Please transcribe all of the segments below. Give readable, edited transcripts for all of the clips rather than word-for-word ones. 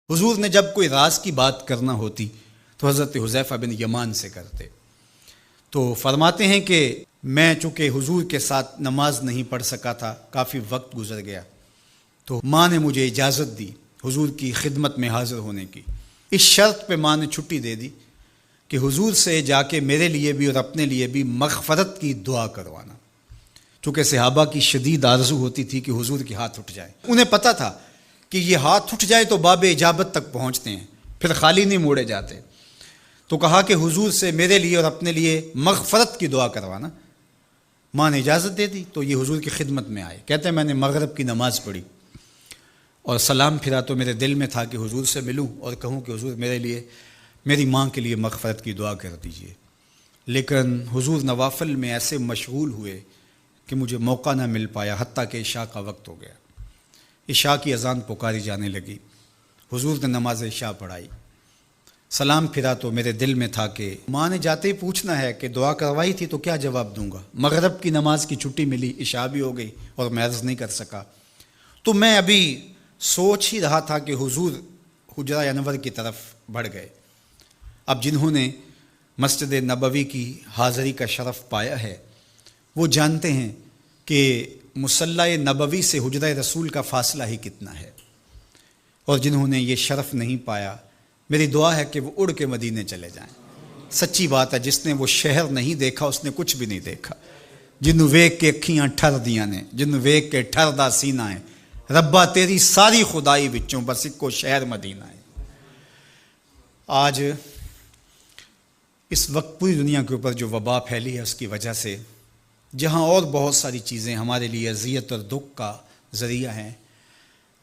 حضور نے جب کوئی راز کی بات کرنا ہوتی تو حضرت حذیفہ بن یمان سے کرتے۔ تو فرماتے ہیں کہ میں چونکہ حضور کے ساتھ نماز نہیں پڑھ سکا تھا، کافی وقت گزر گیا، تو ماں نے مجھے اجازت دی حضور کی خدمت میں حاضر ہونے کی۔ اس شرط پہ ماں نے چھٹی دے دی کہ حضور سے جا کے میرے لیے بھی اور اپنے لیے بھی مغفرت کی دعا کروانا، چونکہ صحابہ کی شدید آرزو ہوتی تھی کہ حضور کے ہاتھ اٹھ جائے۔ انہیں پتہ تھا کہ یہ ہاتھ اٹھ جائے تو باب اجابت تک پہنچتے ہیں، پھر خالی نہیں موڑے جاتے۔ تو کہا کہ حضور سے میرے لیے اور اپنے لیے مغفرت کی دعا کروانا۔ ماں نے اجازت دے دی تو یہ حضور کی خدمت میں آئے۔ کہتے ہیں میں نے مغرب کی نماز پڑھی اور سلام پھرا تو میرے دل میں تھا کہ حضور سے ملوں اور کہوں کہ حضور میرے لیے، میری ماں کے لیے مغفرت کی دعا کر دیجئے، لیکن حضور نوافل میں ایسے مشغول ہوئے کہ مجھے موقع نہ مل پایا، حتیٰ کہ عشاء کا وقت ہو گیا۔ عشاء کی اذان پکاری جانے لگی، حضور نے نماز عشاء پڑھائی، سلام پھرا تو میرے دل میں تھا کہ ماں نے جاتے ہی پوچھنا ہے کہ دعا کروائی تھی تو کیا جواب دوں گا۔ مغرب کی نماز کی چھٹی ملی، عشاء بھی ہو گئی اور میں عرض نہیں کر سکا۔ تو میں ابھی سوچ ہی رہا تھا کہ حضور حجرہ انور کی طرف بڑھ گئے۔ اب جنہوں نے مسجد نبوی کی حاضری کا شرف پایا ہے وہ جانتے ہیں کہ مصلی نبوی سے حجرہ رسول کا فاصلہ ہی کتنا ہے، اور جنہوں نے یہ شرف نہیں پایا میری دعا ہے کہ وہ اڑ کے مدینے چلے جائیں۔ سچی بات ہے، جس نے وہ شہر نہیں دیکھا اس نے کچھ بھی نہیں دیکھا۔ جنوں ویکھ کے اکھیاں ٹھر دیاں نے، جنوں ویکھ کے ٹھر دا سینہ ہے، ربا تیری ساری خدائی وچوں بس اکو شہر مدینہ ہے۔ آج اس وقت پوری دنیا کے اوپر جو وبا پھیلی ہے اس کی وجہ سے جہاں اور بہت ساری چیزیں ہمارے لیے اذیت اور دکھ کا ذریعہ ہیں،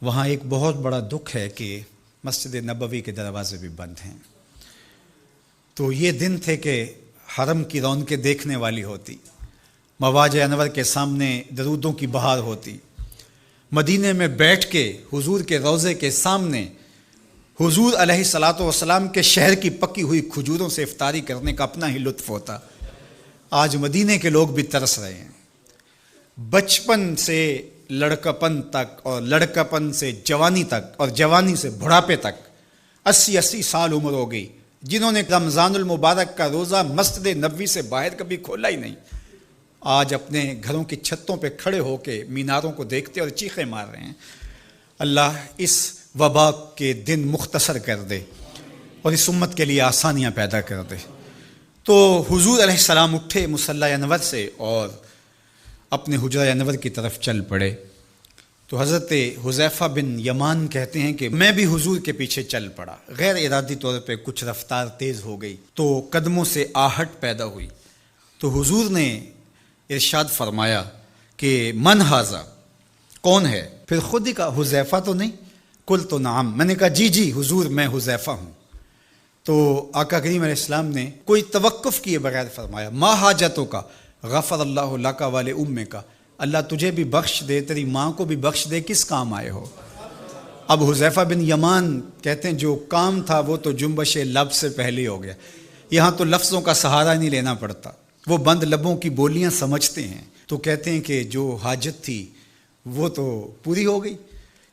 وہاں ایک بہت بڑا دکھ ہے کہ مسجد نبوی کے دروازے بھی بند ہیں۔ تو یہ دن تھے کہ حرم کی رونقیں دیکھنے والی ہوتی، مواج انور کے سامنے درودوں کی بہار ہوتی، مدینے میں بیٹھ کے حضور کے روضے کے سامنے حضور علیہ الصلاۃ والسلام کے شہر کی پکی ہوئی کھجوروں سے افطاری کرنے کا اپنا ہی لطف ہوتا۔ آج مدینے کے لوگ بھی ترس رہے ہیں۔ بچپن سے لڑکپن تک اور لڑکپن سے جوانی تک اور جوانی سے بڑھاپے تک 80 سال عمر ہو گئی، جنہوں نے رمضان المبارک کا روزہ مسجد نبوی سے باہر کبھی کھولا ہی نہیں، آج اپنے گھروں کی چھتوں پہ کھڑے ہو کے میناروں کو دیکھتے اور چیخیں مار رہے ہیں۔ اللہ اس وبا کے دن مختصر کر دے اور اس امت کے لیے آسانیاں پیدا کر دے۔ تو حضور علیہ السلام اٹھے مصلی انور سے اور اپنے حجرہ انور کی طرف چل پڑے۔ تو حضرت حذیفہ بن یمان کہتے ہیں کہ میں بھی حضور کے پیچھے چل پڑا، غیر ارادی طور پہ کچھ رفتار تیز ہو گئی تو قدموں سے آہٹ پیدا ہوئی۔ تو حضور نے ارشاد فرمایا کہ من ھذا، کون ہے؟ پھر خود ہی کہا حذیفہ تو نہیں؟ قلت نعم، میں نے کہا جی جی حضور میں حذیفہ ہوں۔ تو آقا کریم علیہ السلام نے کوئی توقف کیے بغیر فرمایا ما حاجتوں کا غفر اللہ لک والے امے کا، اللہ تجھے بھی بخش دے، تیری ماں کو بھی بخش دے، کس کام آئے ہو؟ اب حذیفہ بن یمان کہتے ہیں جو کام تھا وہ تو جنبش لب سے پہلے ہو گیا، یہاں تو لفظوں کا سہارا نہیں لینا پڑتا، وہ بند لبوں کی بولیاں سمجھتے ہیں۔ تو کہتے ہیں کہ جو حاجت تھی وہ تو پوری ہو گئی،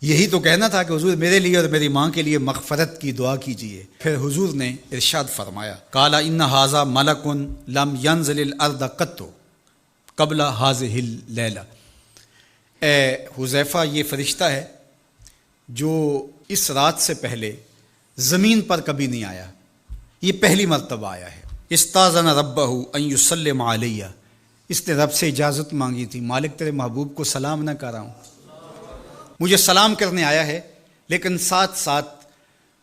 یہی تو کہنا تھا کہ حضور میرے لیے اور میری ماں کے لیے مغفرت کی دعا کیجیے۔ پھر حضور نے ارشاد فرمایا قال ان ھذا ملک لم ينزل الارض قط قبل هذه اللیلہ، اے حذیفہ یہ فرشتہ ہے جو اس رات سے پہلے زمین پر کبھی نہیں آیا، یہ پہلی مرتبہ آیا ہے۔ استاذن ربہ ان یسلم علیہ، اس نے رب سے اجازت مانگی تھی، مالک تیرے محبوب کو سلام نہ کر رہا ہوں، مجھے سلام کرنے آیا ہے، لیکن ساتھ ساتھ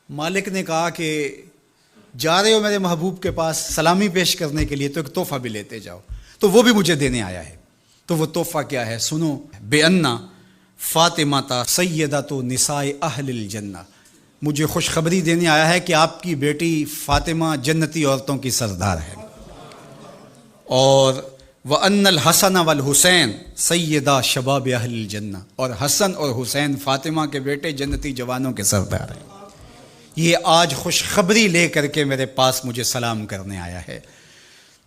مالک نے کہا کہ جا رہے ہو میرے محبوب کے پاس سلامی پیش کرنے کے لیے تو ایک تحفہ بھی لیتے جاؤ، تو وہ بھی مجھے دینے آیا ہے۔ تو وہ تحفہ کیا ہے سنو، بے انا فاطمہ تا سیدۃ نساء اہل الجنہ، مجھے خوشخبری دینے آیا ہے کہ آپ کی بیٹی فاطمہ جنتی عورتوں کی سردار ہے، اور وَأَنَّ الْحَسَنَ وَالْحُسَيْنَ سَيِّدَا شَبَابِ أَهْلِ الْجَنَّةِ، اور حسن اور حسین فاطمہ کے بیٹے جنتی جوانوں کے سردار ہیں۔ یہ آج خوشخبری لے کر کے میرے پاس مجھے سلام کرنے آیا ہے۔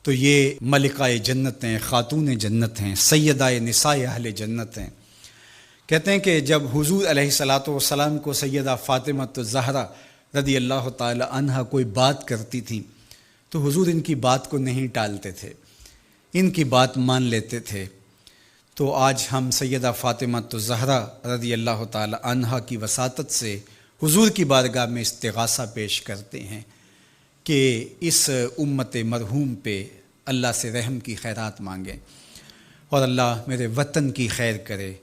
تو یہ ملکہ جنت ہیں، خاتون جنت ہیں، سیدہ نساء اہل جنت ہیں۔ کہتے ہیں کہ جب حضور علیہ الصلاۃ والسلام کو سیدہ فاطمہ الزہرا رضی اللہ تعالی عنہا کوئی بات کرتی تھیں تو حضور ان کی بات کو نہیں ٹالتے تھے، ان کی بات مان لیتے تھے۔ تو آج ہم سیدہ فاطمہ الزہرا رضی اللہ تعالی عنہا کی وساطت سے حضور کی بارگاہ میں استغاثہ پیش کرتے ہیں کہ اس امت مرحوم پہ اللہ سے رحم کی خیرات مانگیں اور اللہ میرے وطن کی خیر کرے،